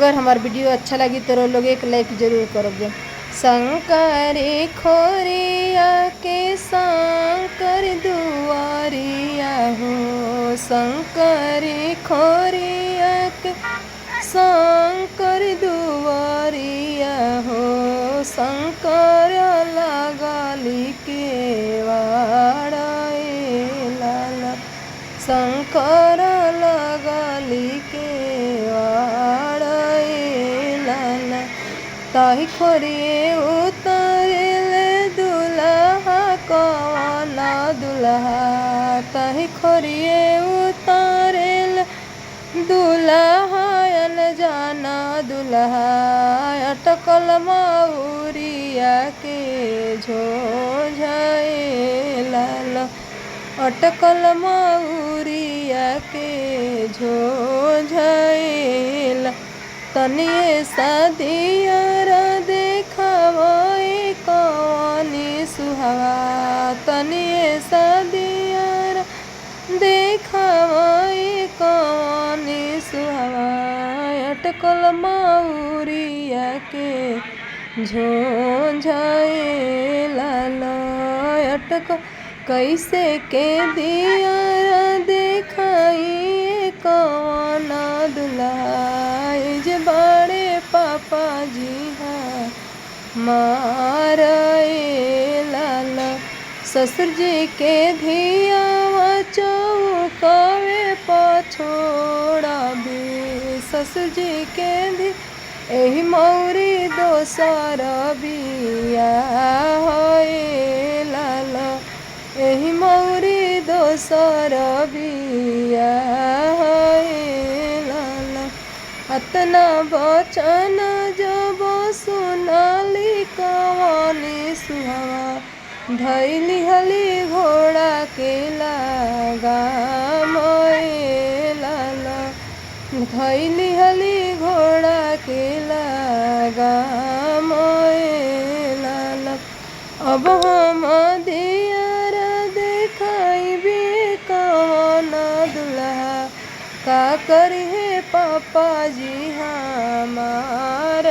अगर हमार वीडियो अच्छा लगी तो लोग एक लाइक जरूर करोगे। शंकरी खोरिया के शंकर दुआरिया हो, शंकरी खोरिया के शंकर दुआरिया हो, शंकर लगली के लाला, शंकर लगली के लाला। ताही खोरिए उतरले दुल्हा कौन दुल्हा, ताही खोरिए उतरले दुल्हा जाना दुल्हा, अटकल मऊरिया के झोझाए लाला, अटकल मऊरिया के झोझाए। तनिए सदियर देखावे कौनी सुहावा, तनिए सदियर देखावे कौनी सुहावा, अटकल मऊरिया के झोझाए लाला, अटकल कैसे के दिया देखाई कौन दुल्हा, जे बड़े पापा जी हाँ मारे लाला। ससुर जी के धिया चौकावे पछोड़ा भी, ससुर जी के धी एही मौरी दोसर बिया होए लाला, एही मौरी दोसर बिया होए लाला। अतना बचन जब सुनाली कवनी सुहावा, धैली हली घोड़ा के लगाम लाला, धैली हली घोड़ा के लगाम लाला। अब हम दियर देखाइबे कौन दुल्हा, का करिहे पापा जी हमार